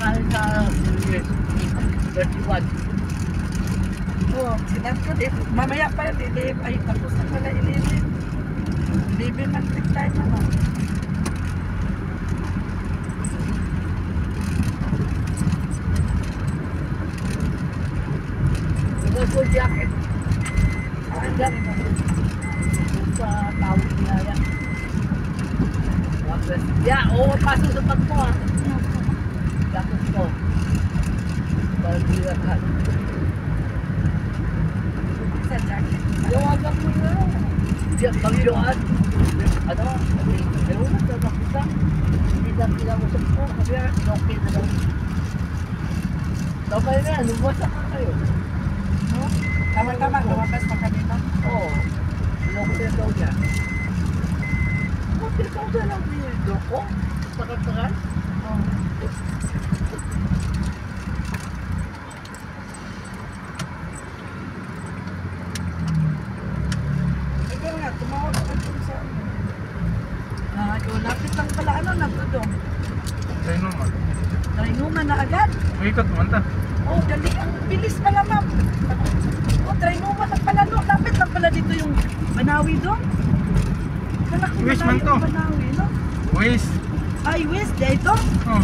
kahit sa years, 31. Oo, sinat ko din. Mamaya pa yun, ay tapos na pala 11. 11 man trip time naman. Ito full jacket. Hanggang sa tawag nila yan. Yeah, oo, pasok sa pag mo ah. Jacket ko. Parang bilakan. Sa jacket. Yawagan mo na. Diyan, pagyoan. Ano? Pero na sa nakita. Hindi na kinamusap ko. Sabi na, okay na daw. Sabay na, lumasa ka kayo. No? Tama-tama, lumabas pa kami no? Oo. Okay na daw niya. Okay daw na lang nito ko. Sakal-sakal. Oo. Ikaw nga, tumawag ka dun sa yun, lapit lang pala, ano na to doon? Sa inuman. Trainuman na agad. Ikot mo ta. Oh, dali, ang bilis pala ma'am. Oh, trainuman na pala no. Lapit lang pala dito yung Banawi doon. Kalaki West man to. Banawi, no? West. Ay, West, dito. Oh.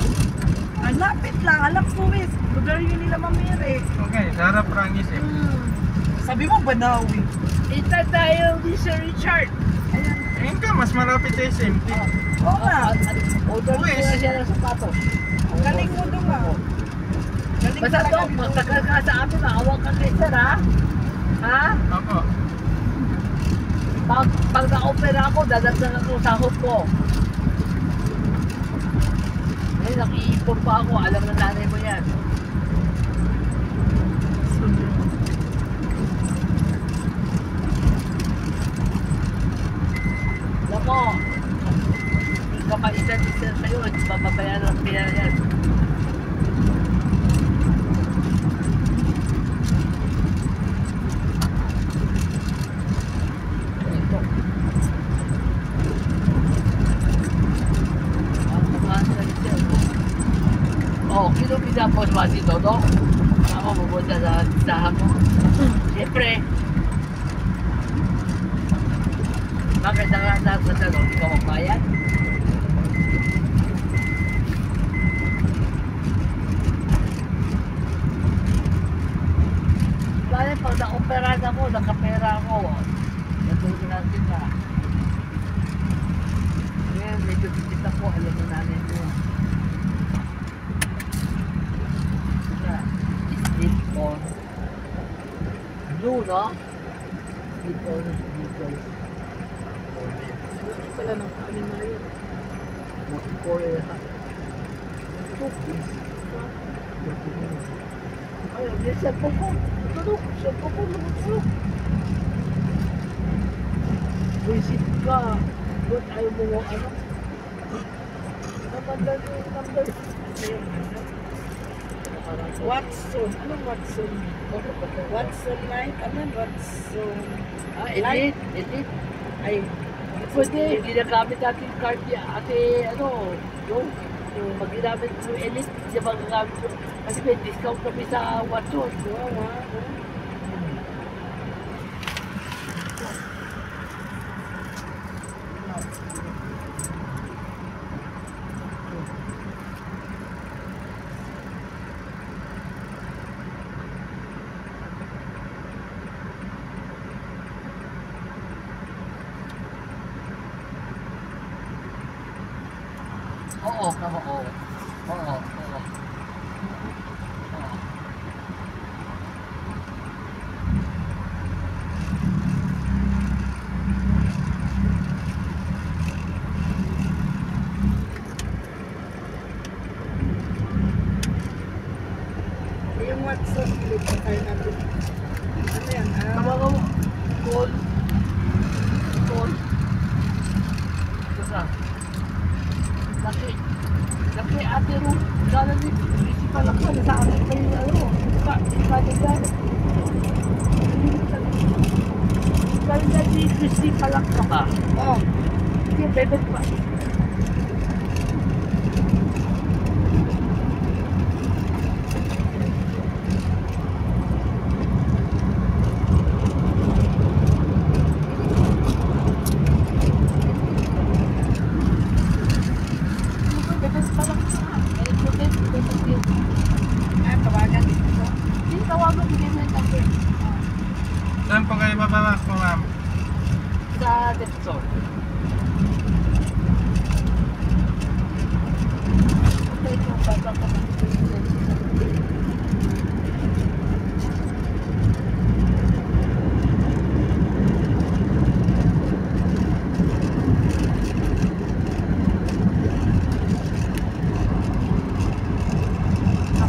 Ang lapit lang, alam ko West. Lugar yun nila mamiri. Okay, sarap rangis eh. Sabi mo Banawi. Ita tayo ni Sir Richard. Ayan. Ayun ka, mas malapit sa SMT. Oo nga. Order ko na siya ng sapatos. Ang galing mo doon nga. Galing Basta talaga to, dito. magtagal ka sa amin, maawag ka kay Sir ha? Ha? Ako. Pag na-opera ako, dadagdagan ko sahod ko. Ngayon, nag-iipon pa ako, alam na nanay mo yan. Alam mo, kapaitan ni Sir sa'yo, bababayaran ang pera yan. Ito. Ang kumasa ni Sir. Oh, kinupisa po sa dito, no? Ako, pupunta sa tindahan mo. Siyempre, bakit nanganak sa tanong, hindi ka magbayad? Dahil pag na-operahan ako, nakapera ako, natulog natin na. Ngayon, medyo bitit ako, alam mo namin mo. Sleep on. Blue, no? Sleep on, sleep on. Hindi pala ng kanin na yun. Mag-Korea ha. Cookies. Ay, yung cellphone ko. Tulog. Cellphone ko. Lumutulog. Visit ka. Ba't ayaw mo mo ano? Namandan yung number. Watson. Anong Watson? Watson Light? Ano Watson? Ah, elite. Elite. Ay, Pwede, ginagamit natin yung card niya. Ate, ano, yung pag ginamit yung elite, hindi magagamit yung, kasi may discount kami sa Watson. Oo, kamo, oo. Oo, oo. yung Watson. Clip pa tayo natin. Ano yan? Tawagan mo. Call. Call. Basta. Laki ate ro. Kala ni busy pa lang sa akin pa yung ano. Ipa dyan. Kala ni busy pa lang ka ba? Oh, Hindi, bebet pa. Saan po kayo bababa po, ma'am? Sa Depsor. Okay, kung bababa ka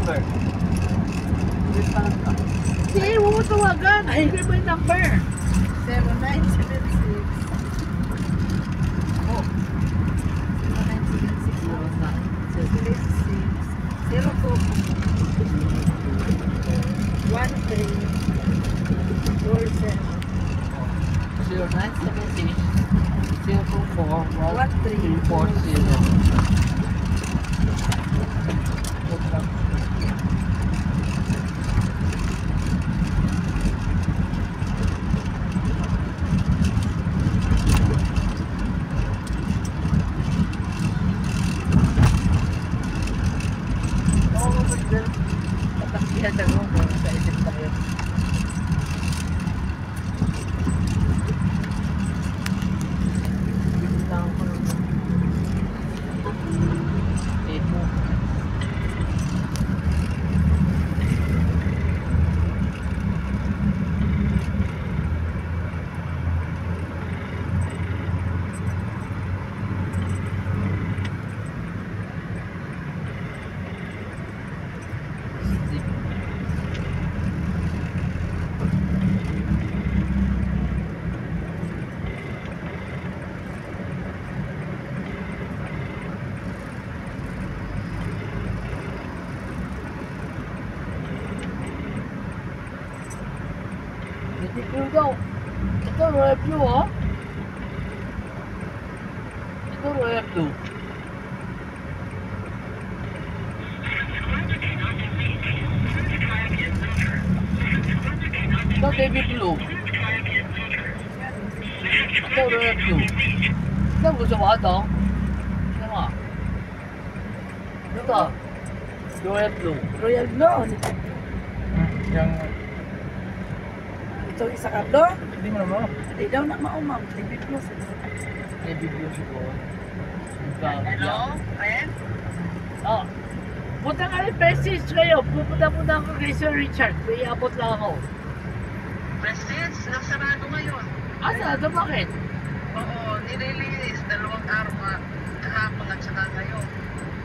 number. Hindi, huwag mo tawagan. Ay, hindi mo yung number. 0976. Oh. เจ้ารวยอยู่เหรอเจ้ารวยอยู่เจ้าเดวิดลูเจ้ารวยอยู่เจ้าgusto mo ito? Ano nga? Ito Royal Blue Royal Blue. Yung... Ito isa ka blue. Hindi mo naman. Hindi daw na maumam. Baby Blue. Baby Blue siguro. Hello, friend? Oh. Punta nga rin Prestige kayo. Pupunta ako kay Sir Richard. May iabot lang ako. Prestige, nagsarado ngayon. Asa? Ito bakit? Oo, nirelease. 2 araw kahapon at saka ngayon.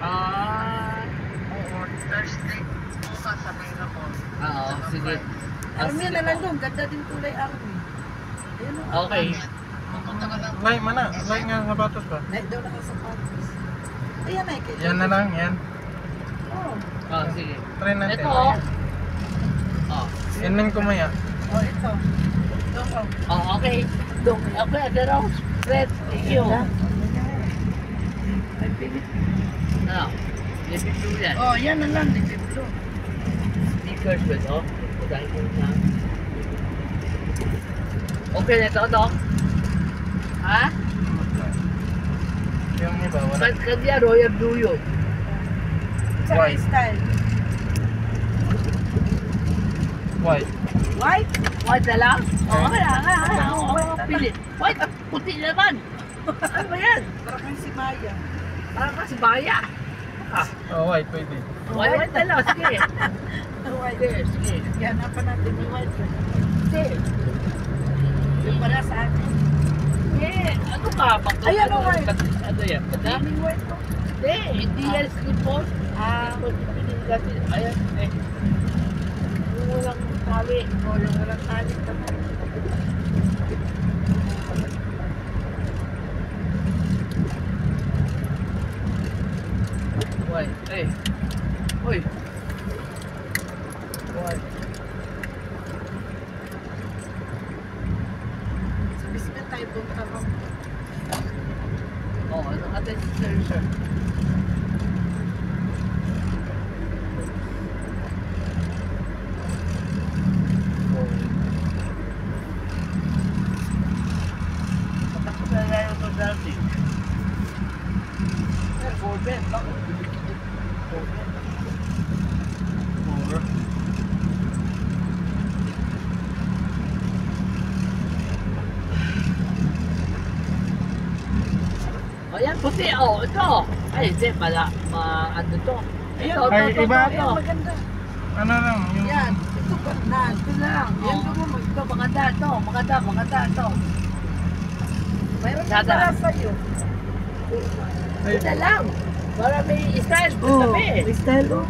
Oo, Thursday. Bukas sa Miracle. Oo, sige. Army na lang doon. Ganda din kulay Army. Ayun o. Okay. Pupunta ka lang. Lay, mana. Lay nga sapatos ba? Naik daw nakasapatos. Ayan ay. Yan na lang, yan. Oh. Sige. Try natin. Ito oh. Oh. Yan lang kumaya. Oh, ito. Ito oh. Oh, okay. Okay, ada raw. Red. Thank you. Ay, pilit. Ano? Baby Blue yan. Oh, yan na lang. Baby Blue. Sneakers ba ito? Pagkain ko na. Okay na ito, no? Ha? Yung iba, wala. Kanya Royal Blue yun. Sa White. style. White. White? White na lang? Oo, pili. White, puti naman. Ano ba yan? Para kang si Maya. Parang kasi baya. Oh, white, pwede. White na lang, sige. White. Sige. Yan na pa natin yung white. Sige. Yung para sa akin. Eh, ano ka? Ayan, oh, white. Ano yan? Daming white po. Hindi yan slip-on. Ayan, eh. Yung walang tali. Oh, yung walang talik naman. Uy, eh. Uy. Uy. Sa basement tayo punta mo. Oh, ano atin si Sir? Matakot na tayo ito dati. Four bed, bakit? Four bed. Four. O yan, puti. O, ito. Ay, hindi. Ano to? Ito, Ay, ito, iba. ito. Ayan, maganda. Ano lang, yung... Yan, ito ganda. Ito lang. Yan mo. Ito, maganda ito. Maganda ito. Mayroon Sada. para sa'yo. Ay, Ito lang. Para may style. Oh, Sabi. may style, oh.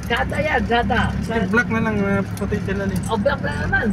Zada yan, Zada. black na lang, puti sila eh. O, black na naman.